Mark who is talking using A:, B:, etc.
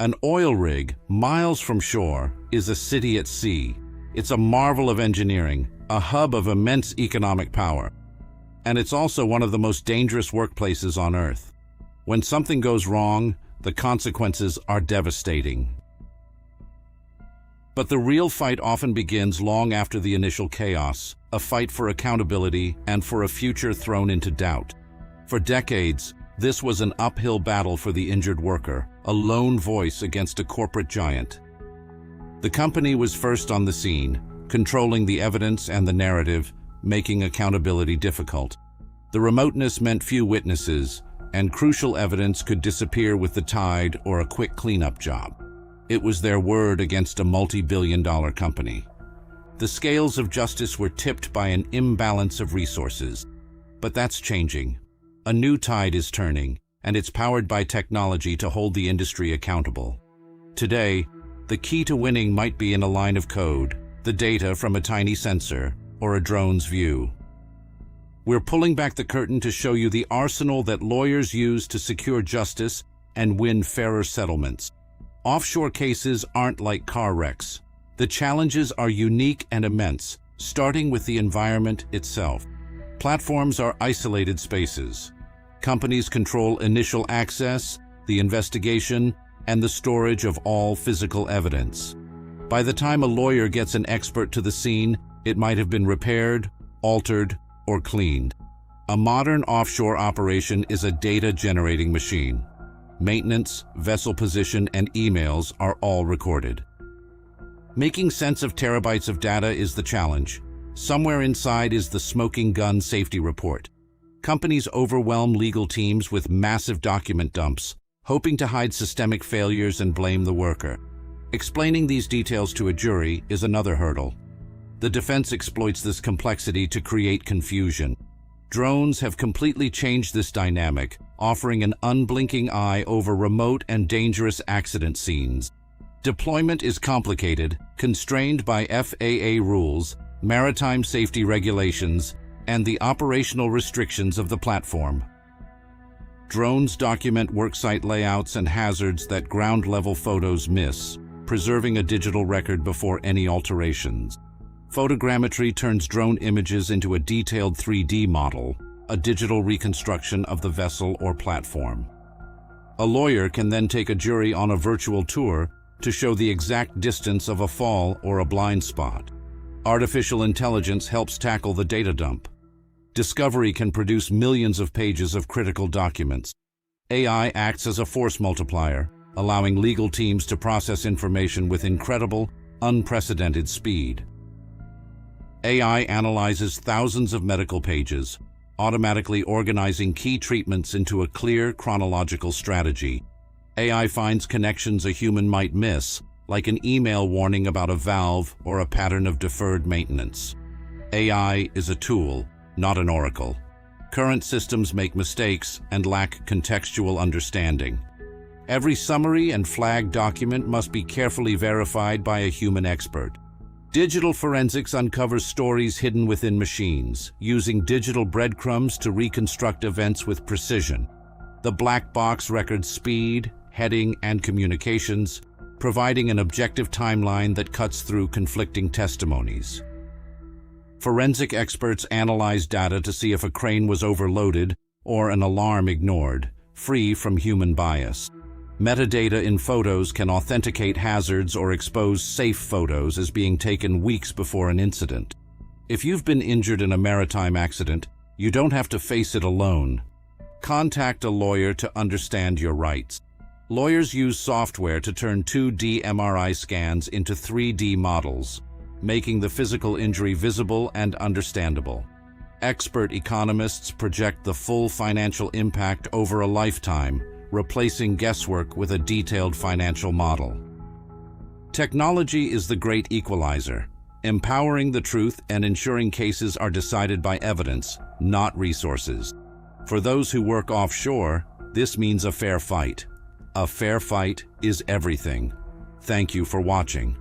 A: An oil rig, miles from shore, is a city at sea. It's a marvel of engineering, a hub of immense economic power. And it's also one of the most dangerous workplaces on Earth. When something goes wrong, the consequences are devastating. But the real fight often begins long after the initial chaos, a fight for accountability and for a future thrown into doubt. For decades, this was an uphill battle for the injured worker, a lone voice against a corporate giant. The company was first on the scene, controlling the evidence and the narrative, making accountability difficult. The remoteness meant few witnesses, and crucial evidence could disappear with the tide or a quick cleanup job. It was their word against a multi-billion-dollar company. The scales of justice were tipped by an imbalance of resources. But that's changing. A new tide is turning, and it's powered by technology to hold the industry accountable. Today, the key to winning might be in a line of code, the data from a tiny sensor, or a drone's view. We're pulling back the curtain to show you the arsenal that lawyers use to secure justice and win fairer settlements. Offshore cases aren't like car wrecks. The challenges are unique and immense, starting with the environment itself. Platforms are isolated spaces. Companies control initial access, the investigation, and the storage of all physical evidence. By the time a lawyer gets an expert to the scene, it might have been repaired, altered, or cleaned. A modern offshore operation is a data-generating machine. Maintenance, vessel position, and emails are all recorded. Making sense of terabytes of data is the challenge. Somewhere inside is the smoking gun safety report. Companies overwhelm legal teams with massive document dumps, hoping to hide systemic failures and blame the worker. Explaining these details to a jury is another hurdle. The defense exploits this complexity to create confusion. Drones have completely changed this dynamic, offering an unblinking eye over remote and dangerous accident scenes. Deployment is complicated, constrained by FAA rules, maritime safety regulations, and the operational restrictions of the platform. Drones document worksite layouts and hazards that ground-level photos miss, preserving a digital record before any alterations. Photogrammetry turns drone images into a detailed 3D model, a digital reconstruction of the vessel or platform. A lawyer can then take a jury on a virtual tour to show the exact distance of a fall or a blind spot. Artificial intelligence helps tackle the data dump. Discovery can produce millions of pages of critical documents. AI acts as a force multiplier, allowing legal teams to process information with incredible, unprecedented speed. AI analyzes thousands of medical pages, automatically organizing key treatments into a clear chronological strategy. AI finds connections a human might miss, like an email warning about a valve or a pattern of deferred maintenance. AI is a tool, not an oracle. Current systems make mistakes and lack contextual understanding. Every summary and flagged document must be carefully verified by a human expert. Digital forensics uncovers stories hidden within machines, using digital breadcrumbs to reconstruct events with precision. The black box records speed, heading, and communications, providing an objective timeline that cuts through conflicting testimonies. Forensic experts analyze data to see if a crane was overloaded or an alarm ignored, free from human bias. Metadata in photos can authenticate hazards or expose safe photos as being taken weeks before an incident. If you've been injured in a maritime accident, you don't have to face it alone. Contact a lawyer to understand your rights. Lawyers use software to turn 2D MRI scans into 3D models, making the physical injury visible and understandable. Expert economists project the full financial impact over a lifetime, replacing guesswork with a detailed financial model. Technology is the great equalizer, empowering the truth and ensuring cases are decided by evidence, not resources. For those who work offshore, this means a fair fight. A fair fight is everything. Thank you for watching.